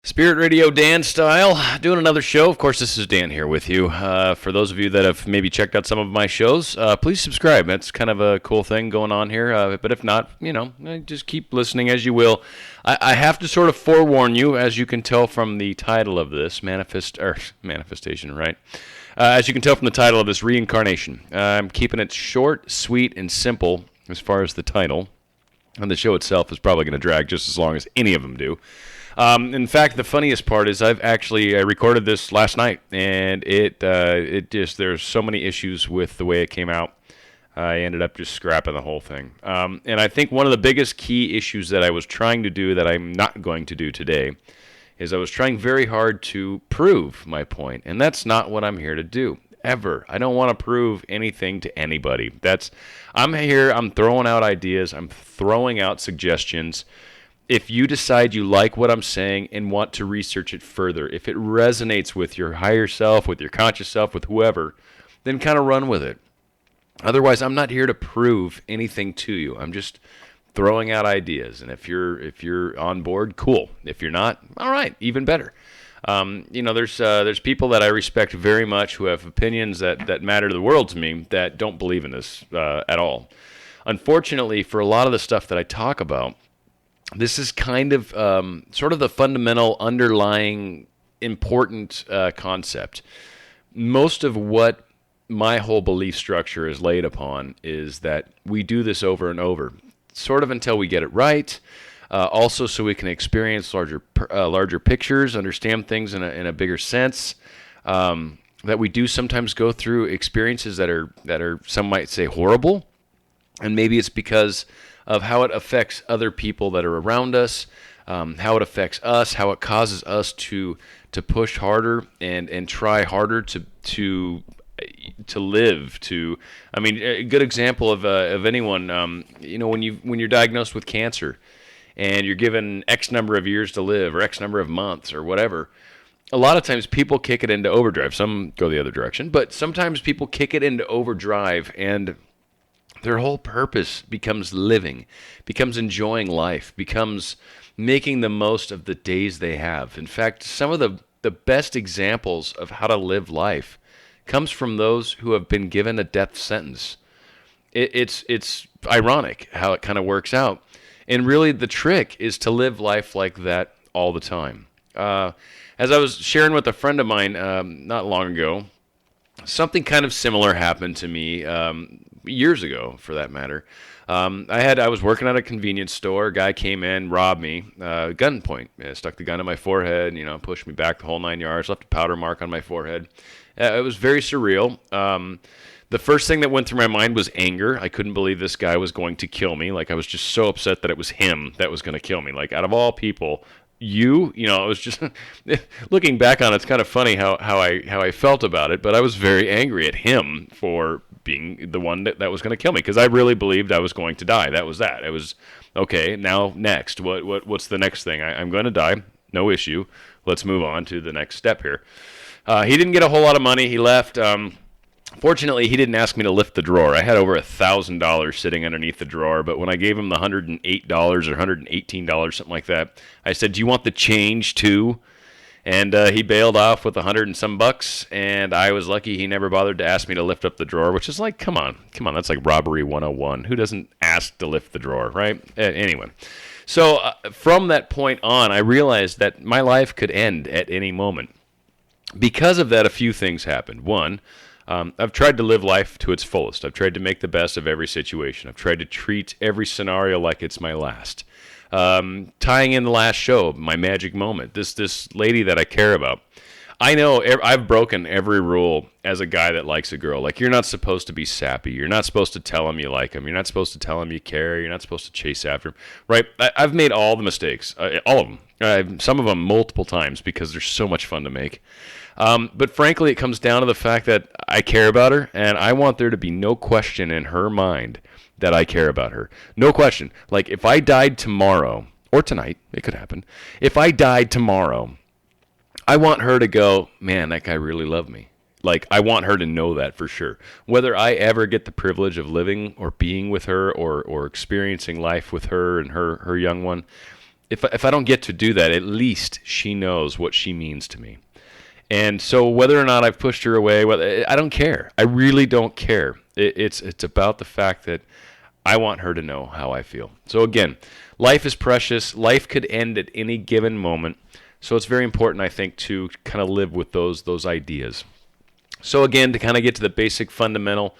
Spirit Radio Dan style, doing another show. Of course, this is Dan here with you. For those of you that have maybe checked out some of my shows, please subscribe. That's kind of a cool thing going on here. But if not, just keep listening as you will. I have to sort of forewarn you, as you can tell from the title of this, manifestation, right? As you can tell from the title of this, Reincarnation. I'm keeping it short, sweet, and simple as far as the title. And the show itself is probably going to drag just as long as any of them do. In fact, the funniest part is I recorded this last night, and there's so many issues with the way it came out. I ended up just scrapping the whole thing. And I think one of the biggest key issues that I was trying to do that I'm not going to do today is I was trying very hard to prove my point, and that's not what I'm here to do. Ever. I don't want to prove anything to anybody. I'm here, I'm throwing out ideas, I'm throwing out suggestions. If you decide you like what I'm saying and want to research it further, if it resonates with your higher self, with your conscious self, with whoever, then kind of run with it. Otherwise, I'm not here to prove anything to you. I'm just throwing out ideas. And if you're on board, cool. If you're not, all right, even better. There's people that I respect very much who have opinions that matter to the world to me that don't believe in this at all. Unfortunately, for a lot of the stuff that I talk about, this is kind of sort of the fundamental underlying important concept. Most of what my whole belief structure is laid upon is that we do this over and over, sort of until we get it right. Also, so we can experience larger pictures, understand things in a bigger sense. That we do sometimes go through experiences that are some might say horrible, and maybe it's because of how it affects other people that are around us, how it affects us, how it causes us to push harder and try harder to live. A good example of anyone, when you're diagnosed with cancer, and you're given X number of years to live, or X number of months, or whatever. A lot of times people kick it into overdrive. Some go the other direction, but sometimes people kick it into overdrive, and their whole purpose becomes living, becomes enjoying life, becomes making the most of the days they have. In fact, some of the best examples of how to live life comes from those who have been given a death sentence. It's ironic how it kind of works out. And really the trick is to live life like that all the time. As I was sharing with a friend of mine not long ago, something kind of similar happened to me years ago, for that matter. I was working at a convenience store. A guy came in, robbed me, gunpoint. Stuck the gun in my forehead, pushed me back the whole 9 yards, left a powder mark on my forehead. It was very surreal. The first thing that went through my mind was anger. I couldn't believe this guy was going to kill me. Like, I was just so upset that it was him that was going to kill me. Like, out of all people, it was just looking back on it, it's kind of funny how I felt about it, but I was very angry at him for being the one that was going to kill me, because I really believed I was going to die. That was that. It was, okay, now next. What's the next thing? I'm going to die. No issue. Let's move on to the next step here. He didn't get a whole lot of money. He left. Fortunately, he didn't ask me to lift the drawer. I had over $1,000 sitting underneath the drawer, but when I gave him the $108 or $118, something like that, I said, "Do you want the change too?" And he bailed off with $100 and some bucks, and I was lucky he never bothered to ask me to lift up the drawer, which is like, come on, that's like robbery 101. Who doesn't ask to lift the drawer, right? Anyway, so from that point on, I realized that my life could end at any moment. Because of that, a few things happened. One, I've tried to live life to its fullest. I've tried to make the best of every situation. I've tried to treat every scenario like it's my last. Tying in the last show, my magic moment, this lady that I care about. I know I've broken every rule as a guy that likes a girl. Like, you're not supposed to be sappy. You're not supposed to tell him you like him. You're not supposed to tell him you care. You're not supposed to chase after him. Right? I've made all the mistakes, all of them. Some of them multiple times, because they're so much fun to make. But frankly, it comes down to the fact that I care about her, and I want there to be no question in her mind that I care about her. No question. Like, if I died tomorrow, or tonight, it could happen. If I died tomorrow, I want her to go, man, that guy really loved me. Like, I want her to know that for sure. Whether I ever get the privilege of living or being with her or experiencing life with her and her young one, if I don't get to do that, at least she knows what she means to me. And so whether or not I've pushed her away, I don't care. I really don't care. It's about the fact that I want her to know how I feel. So again, life is precious. Life could end at any given moment. So it's very important, I think, to kind of live with those ideas. So again, to kind of get to the basic fundamental,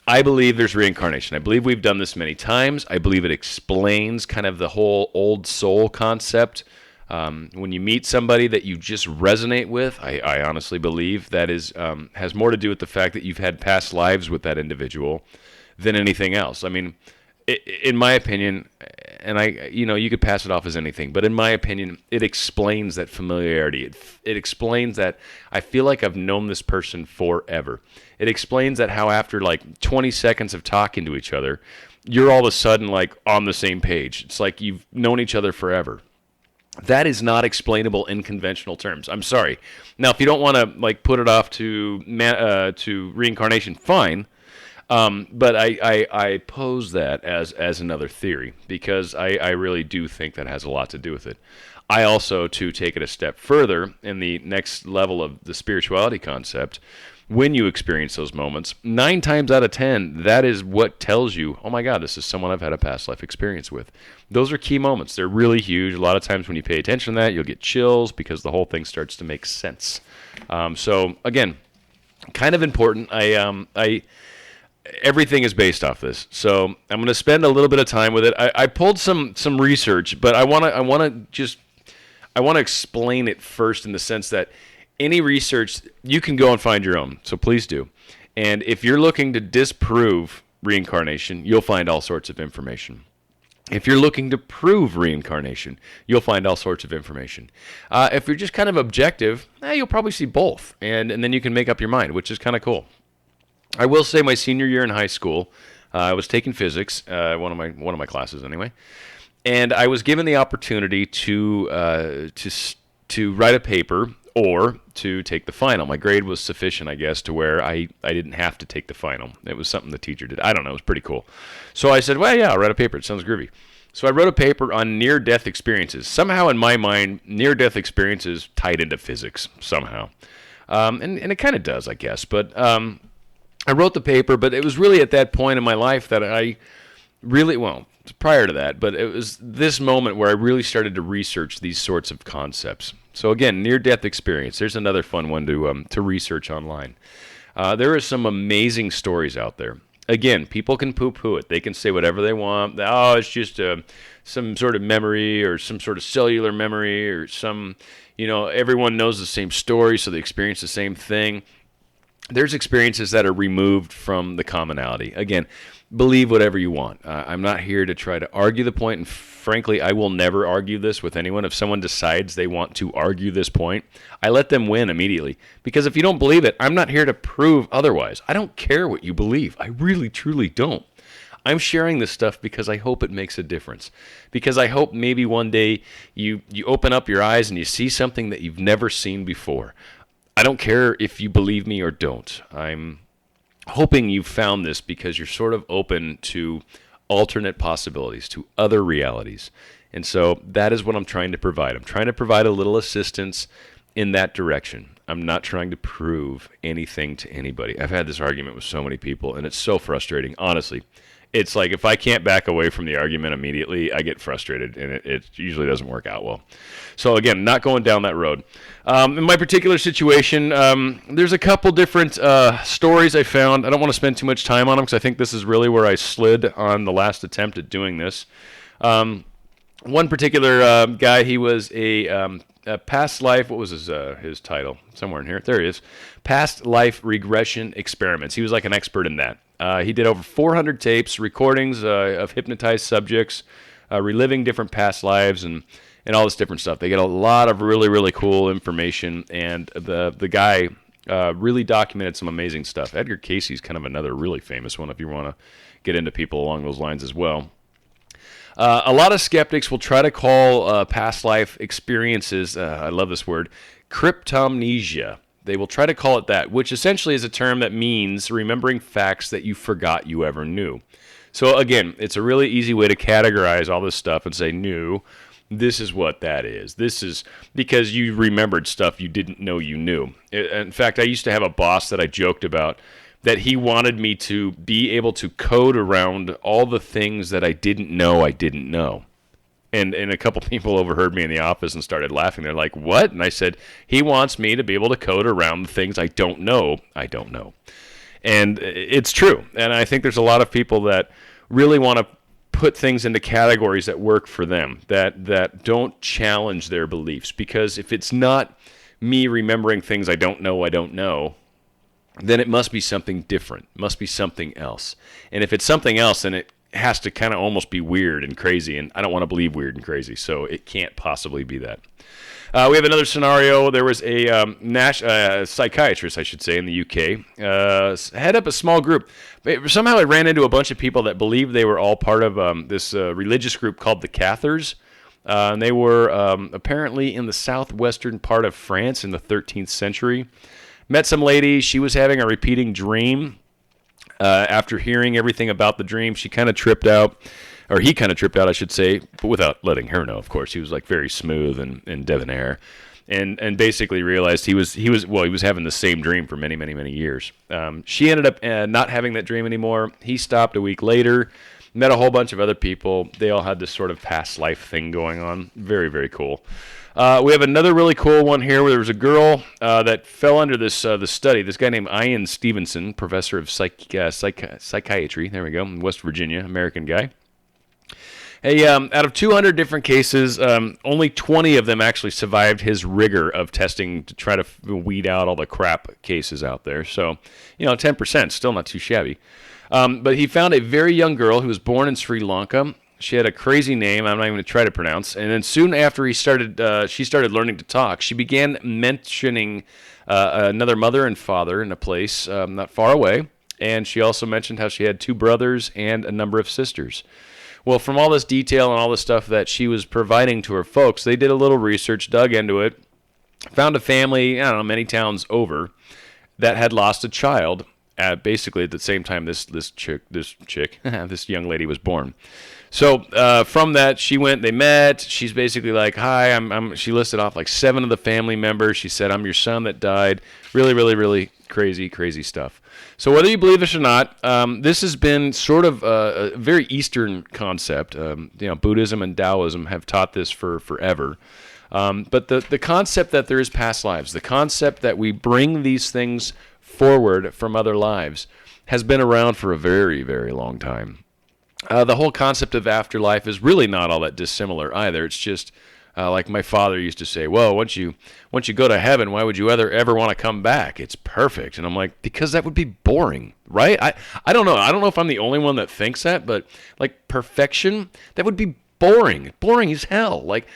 I believe there's reincarnation. I believe we've done this many times. I believe it explains kind of the whole old soul concept. When you meet somebody that you just resonate with, I honestly believe that has more to do with the fact that you've had past lives with that individual than anything else. I mean, in my opinion, and you could pass it off as anything, but in my opinion, it explains that familiarity. It explains that I feel like I've known this person forever. It explains that how after like 20 seconds of talking to each other, you're all of a sudden like on the same page. It's like you've known each other forever. That is not explainable in conventional terms. I'm sorry. Now, if you don't want to like put it off to reincarnation, fine. But I pose that as another theory because I really do think that has a lot to do with it. I also, to take it a step further in the next level of the spirituality concept, when you experience those moments, 9 times out of 10, that is what tells you, oh my God, this is someone I've had a past life experience with. Those are key moments. They're really huge. A lot of times when you pay attention to that, you'll get chills because the whole thing starts to make sense. So again, kind of important. Everything is based off this, so I'm going to spend a little bit of time with it. I pulled some research, but I want to explain it first in the sense that any research you can go and find your own, so please do. And if you're looking to disprove reincarnation, you'll find all sorts of information. If you're looking to prove reincarnation, you'll find all sorts of information. If you're just kind of objective, you'll probably see both, and then you can make up your mind, which is kind of cool. I will say my senior year in high school, I was taking physics, one of my classes anyway, and I was given the opportunity to write a paper or to take the final. My grade was sufficient, I guess, to where I didn't have to take the final. It was something the teacher did. I don't know. It was pretty cool. So I said, well, yeah, I'll write a paper. It sounds groovy. So I wrote a paper on near-death experiences. Somehow in my mind, near-death experiences tied into physics somehow. And it kind of does, I guess. But I wrote the paper, but it was really at that point in my life that I really, well, prior to that, but it was this moment where I really started to research these sorts of concepts. So again, near-death experience. There's another fun one to research online. There are some amazing stories out there. Again, people can poo-poo it. They can say whatever they want. Oh, it's just some sort of memory or some sort of cellular memory or some, everyone knows the same story, so they experience the same thing. There's experiences that are removed from the commonality. Again, believe whatever you want. I'm not here to try to argue the point, and frankly, I will never argue this with anyone. If someone decides they want to argue this point, I let them win immediately. Because if you don't believe it, I'm not here to prove otherwise. I don't care what you believe. I really, truly don't. I'm sharing this stuff because I hope it makes a difference. Because I hope maybe one day you open up your eyes and you see something that you've never seen before. I don't care if you believe me or don't. I'm hoping you've found this because you're sort of open to alternate possibilities, to other realities. And so that is what I'm trying to provide. I'm trying to provide a little assistance in that direction. I'm not trying to prove anything to anybody. I've had this argument with so many people, and it's so frustrating, honestly. It's like if I can't back away from the argument immediately, I get frustrated, and it usually doesn't work out well. So again, not going down that road. In my particular situation, there's a couple different stories I found. I don't want to spend too much time on them because I think this is really where I slid on the last attempt at doing this. One particular guy, he was a past life, what was his title? Somewhere in here. There he is. Past life regression experiments. He was like an expert in that. He did over 400 tapes, recordings of hypnotized subjects, reliving different past lives and all this different stuff. They get a lot of really, really cool information, and the guy really documented some amazing stuff. Edgar Cayce's kind of another really famous one if you want to get into people along those lines as well. A lot of skeptics will try to call past life experiences, I love this word, cryptomnesia. They will try to call it that, which essentially is a term that means remembering facts that you forgot you ever knew. So again, it's a really easy way to categorize all this stuff and say new. This is what that is. This is because you remembered stuff you didn't know you knew. In fact, I used to have a boss that I joked about that he wanted me to be able to code around all the things that I didn't know I didn't know. And a couple people overheard me in the office and started laughing. They're like, what? And I said, he wants me to be able to code around the things I don't know I don't know. And it's true. And I think there's a lot of people that really want to put things into categories that work for them, that don't challenge their beliefs. Because if it's not me remembering things I don't know, then it must be something different, must be something else. And if it's something else, then it has to kind of almost be weird and crazy, and I don't want to believe weird and crazy, so it can't possibly be that. We have another scenario. There was a psychiatrist, I should say, in the UK, head up a small group. Somehow I ran into a bunch of people that believed they were all part of this religious group called the Cathars. And they were apparently in the southwestern part of France in the 13th century. Met some lady. She was having a repeating dream. After hearing everything about the dream, she kind of tripped out. Or he kind of tripped out, I should say, but without letting her know, of course. He was like very smooth and debonair, and basically realized he was having the same dream for many, many, many years. She ended up not having that dream anymore. He stopped a week later, met a whole bunch of other people. They all had this sort of past life thing going on. Very, very cool. We have another really cool one here where there was a girl that fell under this study. This guy named Ian Stevenson, professor of psychiatry, there we go, in West Virginia, American guy. Hey, out of 200 different cases, only 20 of them actually survived his rigor of testing to try to weed out all the crap cases out there. So, 10%, still not too shabby. But he found a very young girl who was born in Sri Lanka. She had a crazy name I'm not even going to try to pronounce. And then soon after she started learning to talk, she began mentioning another mother and father in a place not far away. And she also mentioned how she had 2 brothers and a number of sisters. Well, from all this detail and all the stuff that she was providing to her folks, they did a little research, dug into it, found a family, many towns over, that had lost a child basically at the same time this young lady was born. So from that, they met. She's basically like, hi, she listed off like 7 of the family members. She said, I'm your son that died. Really, really, really crazy, crazy stuff. So whether you believe this or not, this has been sort of a very Eastern concept. Buddhism and Taoism have taught this for forever. But the concept that there is past lives, the concept that we bring these things forward from other lives, has been around for a very, very long time. The whole concept of afterlife is really not all that dissimilar either. It's just like my father used to say, well, once you go to heaven, why would you ever want to come back? It's perfect. And I'm like, because that would be boring, right? I don't know. I don't know if I'm the only one that thinks that, but like perfection, that would be boring. Boring as hell. Like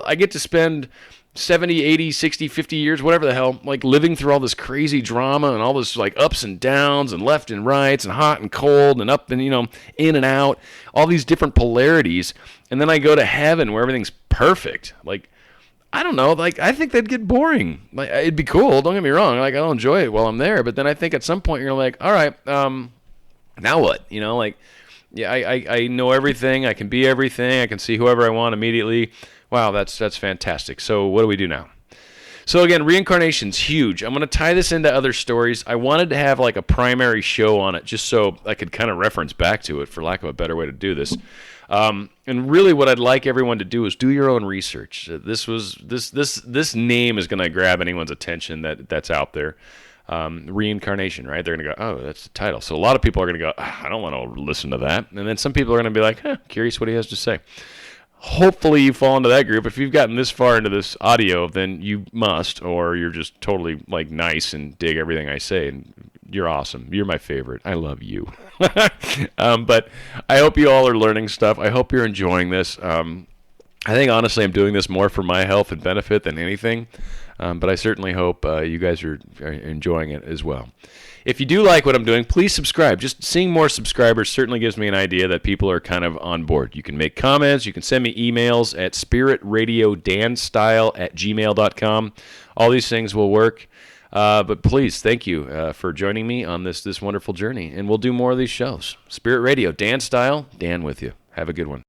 I get to spend 70, 80, 60, 50 years, whatever the hell, like living through all this crazy drama and all this like ups and downs and left and rights and hot and cold and up and, in and out, all these different polarities. And then I go to heaven where everything's perfect. Like, I don't know, like I think that'd get boring. Like it'd be cool, don't get me wrong. Like I'll enjoy it while I'm there. But then I think at some point you're like, all right, now what? Yeah, I know everything. I can be everything. I can see whoever I want immediately. Wow, that's fantastic. So what do we do now? So again, reincarnation's huge. I'm going to tie this into other stories. I wanted to have like a primary show on it just so I could kind of reference back to it, for lack of a better way to do this. And really what I'd like everyone to do is do your own research. This name is going to grab anyone's attention that's out there. Reincarnation, right? They're going to go, oh, that's the title. So a lot of people are going to go, I don't want to listen to that. And then some people are going to be like, curious what he has to say. Hopefully you fall into that group. If you've gotten this far into this audio, then you must, or you're just totally like nice and dig everything I say, and you're awesome. You're my favorite. I love you. But I hope you all are learning stuff. I hope you're enjoying this. I think honestly I'm doing this more for my health and benefit than anything, but I certainly hope you guys are enjoying it as well. If you do like what I'm doing, please subscribe. Just seeing more subscribers certainly gives me an idea that people are kind of on board. You can make comments. You can send me emails at spiritradiodanstyle@gmail.com. All these things will work. But please, thank you for joining me on this wonderful journey. And we'll do more of these shows. Spirit Radio, Dan Style, Dan with you. Have a good one.